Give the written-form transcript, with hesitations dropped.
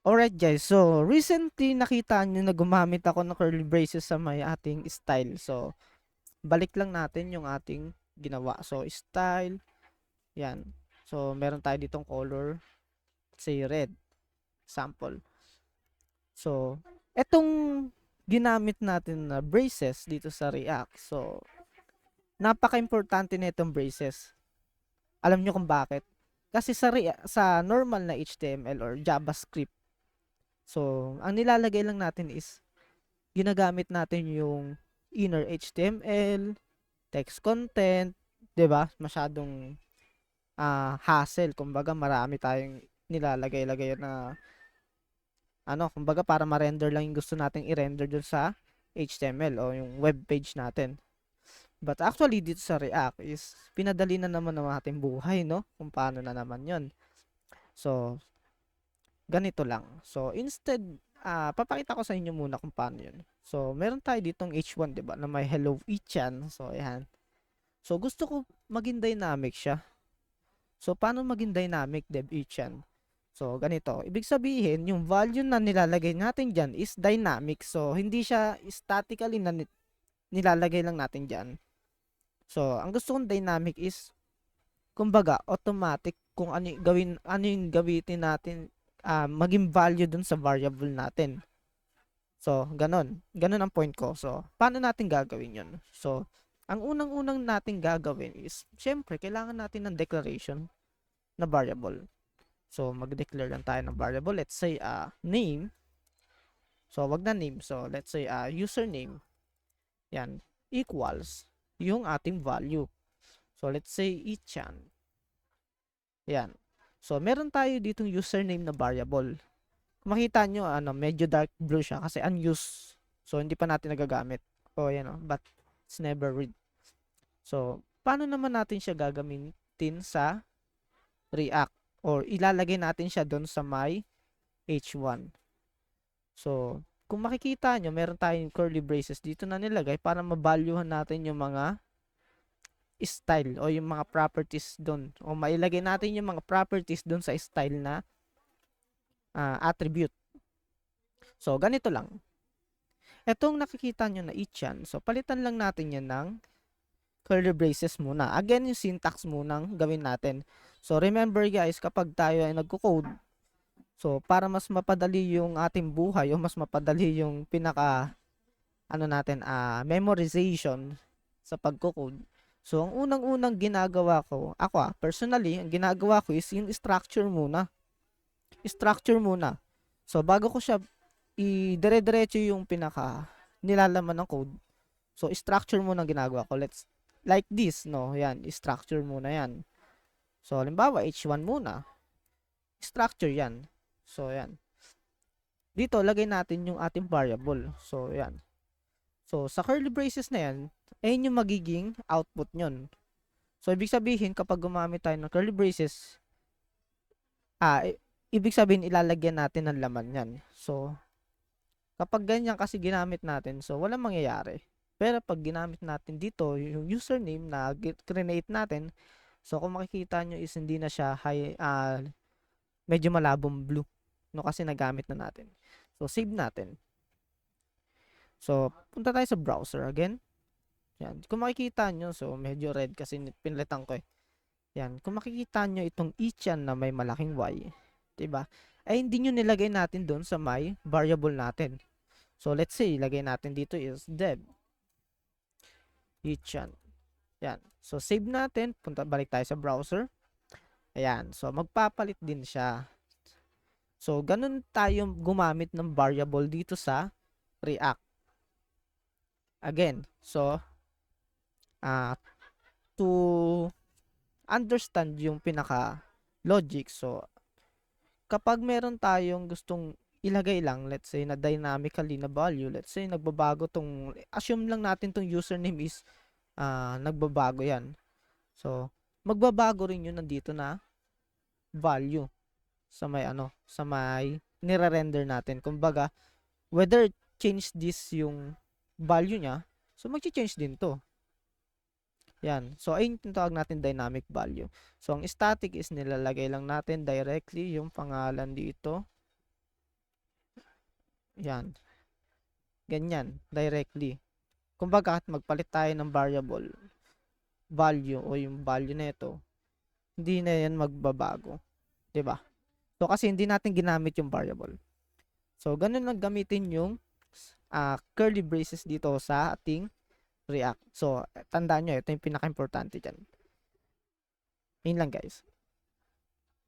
Alright guys, so recently nakita nyo na gumamit ako ng curly braces sa may ating style. So, balik lang natin yung ating ginawa. So, style, yan. So, meron tayo ditong color, say red, sample. So, etong ginamit natin na braces dito sa React. So, napaka-importante na itong braces. Alam nyo kung bakit? Kasi sa normal na HTML or JavaScript, so, ang nilalagay lang natin is ginagamit natin yung inner HTML, text content, 'di ba? Masyadong hassle, kumbaga marami tayong nilalagay-lagay na kumbaga para ma-render lang yung gusto nating i-render dun sa HTML o yung web page natin. But actually dito sa React is pinadali na naman ng ating buhay, no? Kung paano na naman 'yon. So, ganito lang. So, instead, papakita ko sa inyo muna kung paano yun. So, meron tayo ditong H1, di ba, na may hello Ichan. So, ayan. So, gusto ko maging dynamic siya. So, paano maging dynamic, dev Ichan? So, ganito. Ibig sabihin, yung value na nilalagay natin dyan is dynamic. So, hindi siya statically na nilalagay lang natin dyan. So, ang gusto kong dynamic is, kumbaga, automatic kung ano yung gamitin natin maging value dun sa variable natin. So, ganon. Ganon ang point ko. So, paano natin gagawin yun? So, ang unang-unang natin gagawin is, syempre, kailangan natin ng declaration na variable. So, mag-declare lang tayo ng variable. Let's say, name. So, wag na name. So, let's say, username. Yan. Equals yung ating value. So, let's say, Ichan. Yan. So, meron tayo ditong username na variable. Kung makita nyo, medyo dark blue siya kasi unused. So, hindi pa natin nagagamit. O, yan o. But, it's never read. So, paano naman natin siya gagamitin sa React? Or ilalagay natin siya doon sa my H1. So, kung makikita nyo, meron tayong curly braces dito na nilagay para mabalyuhan natin yung mga style o yung mga properties doon. O mailagay natin yung mga properties doon sa style na attribute. So, ganito lang. Etong nakikita nyo na Ichan, so palitan lang natin yan ng curly braces muna. Again, yung syntax munang gawin natin. So, remember guys, kapag tayo ay nagko-code, so para mas mapadali yung ating buhay o mas mapadali yung memorization sa pagko-code. So, ang unang-unang ginagawa ko, personally, ang ginagawa ko is yung structure muna. Structure muna. So, bago ko siya i-dire-diretso yung nilalaman ng code. So, structure muna ang ginagawa ko. Like this, no? Yan, structure muna yan. So, halimbawa, H1 muna. Structure yan. So, yan. Dito, lagay natin yung ating variable. So, yan. So, sa curly braces na yan, ayun yung magiging output nyon. So, ibig sabihin, kapag gumamit tayo ng curly braces, ibig sabihin, ilalagyan natin ng laman yan. So, kapag ganyan kasi ginamit natin, so, walang mangyayari. Pero pag ginamit natin dito, yung username na create natin, so kung makikita nyo is hindi na siya medyo malabong blue. No, kasi nagamit na natin. So, save natin. So, punta tayo sa browser again. Yan. Kung makikita nyo, so medyo red kasi pinalitan ko eh. Yan. Kung makikita nyo itong Ichan na may malaking Y, diba? Ay hindi nyo nilagay natin doon sa may variable natin. So, let's say, ilagay natin dito is dev Ichan. Yan. So, save natin. Balik tayo sa browser. Ayan. So, magpapalit din siya. So, ganun tayo gumamit ng variable dito sa React. Again, so, to understand yung logic, so, kapag meron tayong gustong ilagay lang, let's say, na dynamically na value, let's say, nagbabago assume lang natin tong username is, nagbabago yan. So, magbabago rin yun nandito na value sa may nire-render natin. Kumbaga, whether change this yung value niya, so mag-change din to. Yan. So, ayun yung tawag natin dynamic value. So, ang static is nilalagay lang natin directly yung pangalan dito. Yan. Ganyan, directly. Kumbaga, magpalit tayo ng variable value o yung value nito, hindi na yan magbabago. 'Di ba? So, kasi hindi natin ginamit yung variable. So, ganun lang gamitin yung curly braces dito sa ating React. So, tandaan nyo, ito yung pinaka-importante dyan. Yun lang guys.